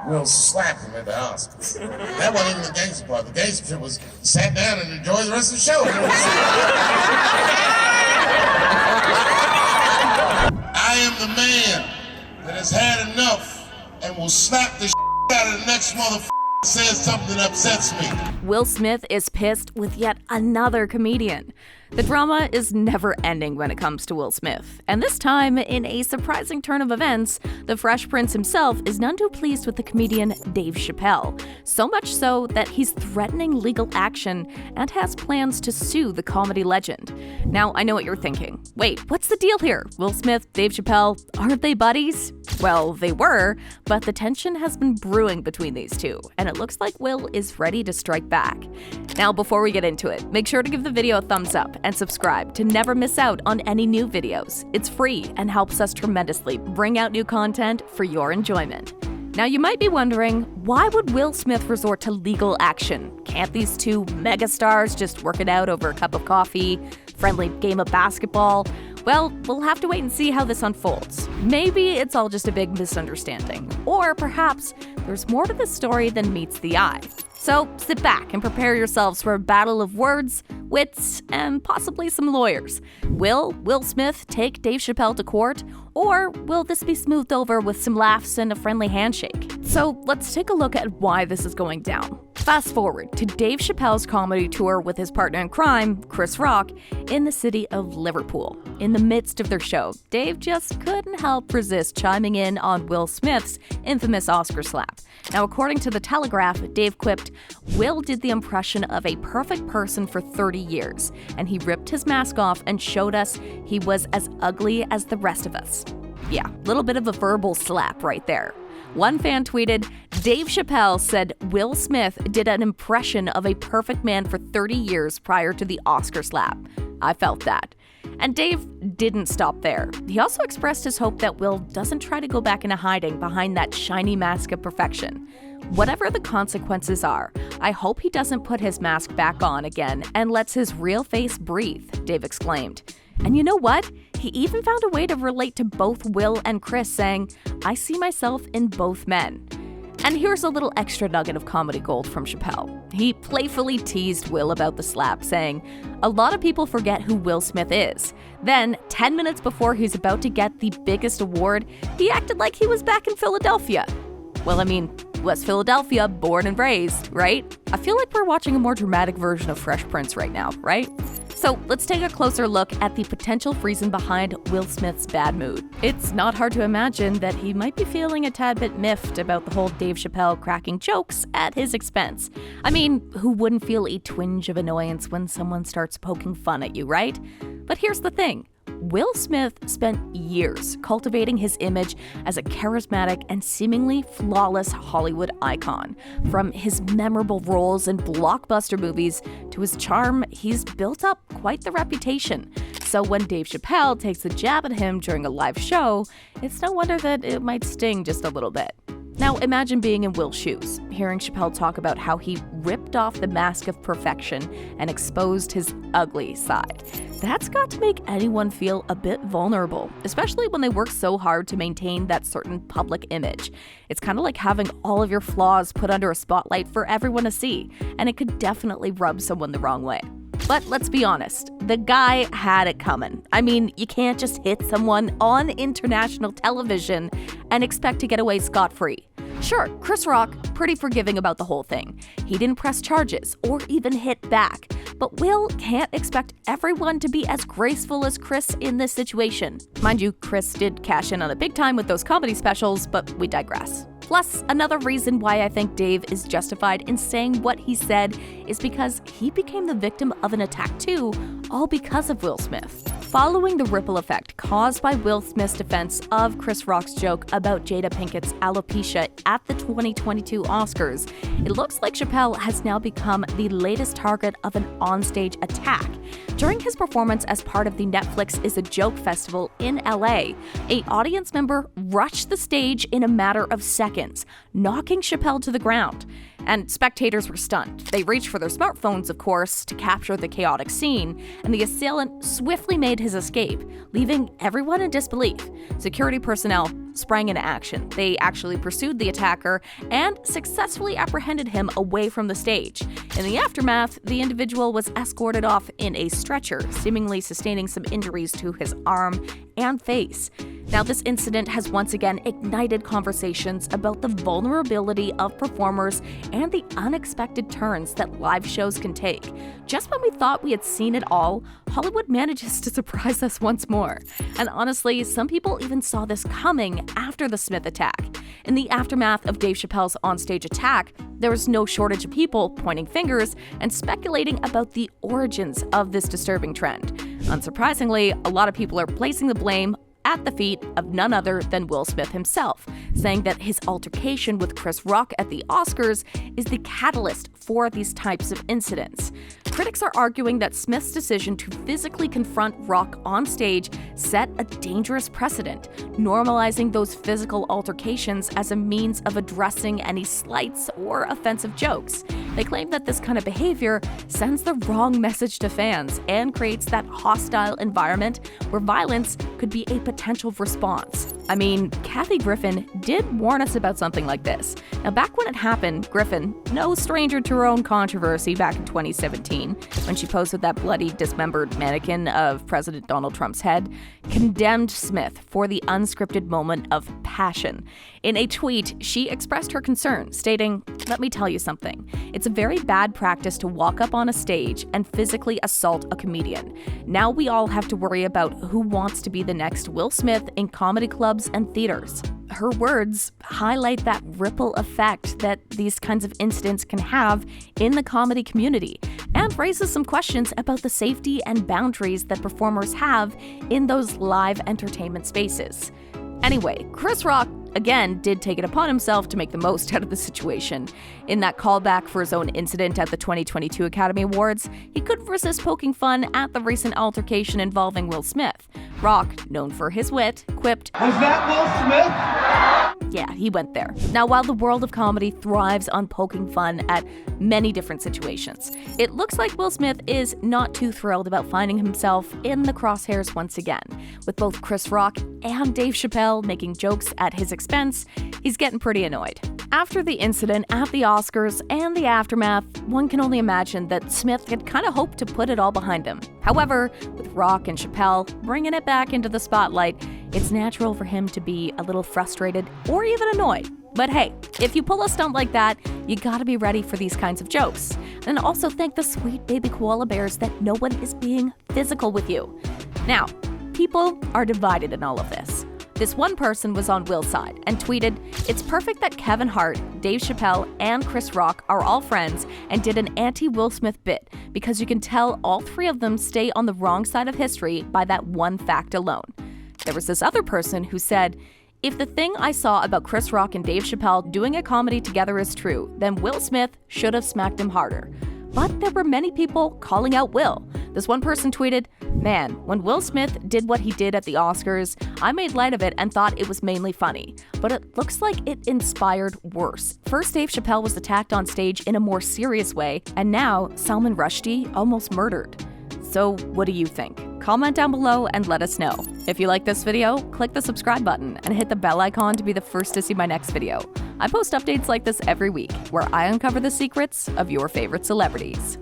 Will slapped him at the Oscars. That wasn't even the gangster part. The gangster part was sat down and enjoyed the rest of the show. I am the man that has had enough and will slap the out of the next motherfucker that says something that upsets me. Will Smith is pissed with yet another comedian. The drama is never ending when it comes to Will Smith. And this time, in a surprising turn of events, the Fresh Prince himself is none too pleased with the comedian Dave Chappelle. So much so that he's threatening legal action and has plans to sue the comedy legend. Now, I know what you're thinking. Wait, what's the deal here? Will Smith, Dave Chappelle, aren't they buddies? Well, they were, but the tension has been brewing between these two, and it looks like Will is ready to strike back. Now, before we get into it, make sure to give the video a thumbs up and subscribe to never miss out on any new videos. It's free and helps us tremendously bring out new content for your enjoyment. Now, you might be wondering, why would Will Smith resort to legal action? Can't these two megastars just work it out over a cup of coffee, friendly game of basketball? Well, we'll have to wait and see how this unfolds. Maybe it's all just a big misunderstanding, or perhaps there's more to this story than meets the eye. So sit back and prepare yourselves for a battle of words, wits, and possibly some lawyers. Will Will Smith take Dave Chappelle to court, or will this be smoothed over with some laughs and a friendly handshake? So let's take a look at why this is going down. Fast forward to Dave Chappelle's comedy tour with his partner in crime, Chris Rock, in the city of Liverpool. In the midst of their show, Dave just couldn't help resist chiming in on Will Smith's infamous Oscar slap. Now, according to The Telegraph, Dave quipped, "Will did the impression of a perfect person for 30 years, and he ripped his mask off and showed us he was as ugly as the rest of us." Yeah, little bit of a verbal slap right there. One fan tweeted, "Dave Chappelle said Will Smith did an impression of a perfect man for 30 years prior to the Oscar slap. I felt that." And Dave didn't stop there. He also expressed his hope that Will doesn't try to go back into hiding behind that shiny mask of perfection. "Whatever the consequences are, I hope he doesn't put his mask back on again and lets his real face breathe," Dave exclaimed. And you know what? He even found a way to relate to both Will and Chris, saying, "I see myself in both men." And here's a little extra nugget of comedy gold from Chappelle. He playfully teased Will about the slap, saying, "A lot of people forget who Will Smith is." Then, 10 minutes before he's about to get the biggest award, he acted like he was back in Philadelphia. Well, I mean, West Philadelphia, born and raised, right? I feel like we're watching a more dramatic version of Fresh Prince right now, right? So let's take a closer look at the potential reason behind Will Smith's bad mood. It's not hard to imagine that he might be feeling a tad bit miffed about the whole Dave Chappelle cracking jokes at his expense. I mean, who wouldn't feel a twinge of annoyance when someone starts poking fun at you, right? But here's the thing. Will Smith spent years cultivating his image as a charismatic and seemingly flawless Hollywood icon. From his memorable roles in blockbuster movies to his charm, he's built up quite the reputation. So when Dave Chappelle takes a jab at him during a live show, it's no wonder that it might sting just a little bit. Now imagine being in Will's shoes, hearing Chappelle talk about how he ripped off the mask of perfection and exposed his ugly side. That's got to make anyone feel a bit vulnerable, especially when they work so hard to maintain that certain public image. It's kind of like having all of your flaws put under a spotlight for everyone to see, and it could definitely rub someone the wrong way. But let's be honest, the guy had it coming. I mean, you can't just hit someone on international television and expect to get away scot-free. Sure, Chris Rock, pretty forgiving about the whole thing. He didn't press charges or even hit back. But Will can't expect everyone to be as graceful as Chris in this situation. Mind you, Chris did cash in on it big time with those comedy specials, but we digress. Plus, another reason why I think Dave is justified in saying what he said is because he became the victim of an attack too, all because of Will Smith. Following the ripple effect caused by Will Smith's defense of Chris Rock's joke about Jada Pinkett's alopecia at the 2022 Oscars, it looks like Chappelle has now become the latest target of an onstage attack. During his performance as part of the Netflix Is a Joke festival in LA, an audience member rushed the stage in a matter of seconds, knocking Chappelle to the ground. and spectators were stunned. They reached for their smartphones, of course, to capture the chaotic scene, and the assailant swiftly made his escape, leaving everyone in disbelief. Security personnel sprang into action. They actually pursued the attacker and successfully apprehended him away from the stage. In the aftermath, the individual was escorted off in a stretcher, seemingly sustaining some injuries to his arm and face. Now, this incident has once again ignited conversations about the vulnerability of performers and the unexpected turns that live shows can take. Just when we thought we had seen it all, Hollywood manages to surprise us once more. And honestly, some people even saw this coming after the Smith attack. In the aftermath of Dave Chappelle's onstage attack, there was no shortage of people pointing fingers and speculating about the origins of this disturbing trend. Unsurprisingly, a lot of people are placing the blame at the feet of none other than Will Smith himself, saying that his altercation with Chris Rock at the Oscars is the catalyst for these types of incidents. Critics are arguing that Smith's decision to physically confront Rock on stage set a dangerous precedent, normalizing those physical altercations as a means of addressing any slights or offensive jokes. They claim that this kind of behavior sends the wrong message to fans and creates that hostile environment where violence could be a potential response. I mean, Kathy Griffin did warn us about something like this. Now, back when it happened, Griffin, no stranger to her own controversy back in 2017, when she posed with that bloody, dismembered mannequin of President Donald Trump's head, condemned Smith for the unscripted moment of passion. In a tweet, she expressed her concern, stating, "Let me tell you something. It's a very bad practice to walk up on a stage and physically assault a comedian. Now we all have to worry about who wants to be the next Will Smith in comedy clubs and theaters." Her words highlight that ripple effect that these kinds of incidents can have in the comedy community and raises some questions about the safety and boundaries that performers have in those live entertainment spaces. Anyway, Chris Rock again did take it upon himself to make the most out of the situation. In that callback for his own incident at the 2022 Academy Awards, he couldn't resist poking fun at the recent altercation involving Will Smith. Rock, known for his wit, quipped, "Was that Will Smith?" Yeah, he went there. Now, while the world of comedy thrives on poking fun at many different situations, it looks like Will Smith is not too thrilled about finding himself in the crosshairs once again. With both Chris Rock and Dave Chappelle making jokes at his expense, he's getting pretty annoyed. After the incident at the Oscars and the aftermath, one can only imagine that Smith had kind of hoped to put it all behind him. However, with Rock and Chappelle bringing it back into the spotlight, it's natural for him to be a little frustrated or even annoyed. But hey, if you pull a stunt like that, you gotta be ready for these kinds of jokes. And also thank the sweet baby koala bears that no one is being physical with you. Now, people are divided in all of this. This one person was on Will's side and tweeted, "It's perfect that Kevin Hart, Dave Chappelle, and Chris Rock are all friends and did an anti-Will Smith bit because you can tell all three of them stay on the wrong side of history by that one fact alone." There was this other person who said, "If the thing I saw about Chris Rock and Dave Chappelle doing a comedy together is true, then Will Smith should have smacked him harder." But there were many people calling out Will. This one person tweeted, "Man, when Will Smith did what he did at the Oscars, I made light of it and thought it was mainly funny. But it looks like it inspired worse. First, Dave Chappelle was attacked on stage in a more serious way, and now Salman Rushdie almost murdered." So what do you think? Comment down below and let us know. If you like this video, click the subscribe button and hit the bell icon to be the first to see my next video. I post updates like this every week, where I uncover the secrets of your favorite celebrities.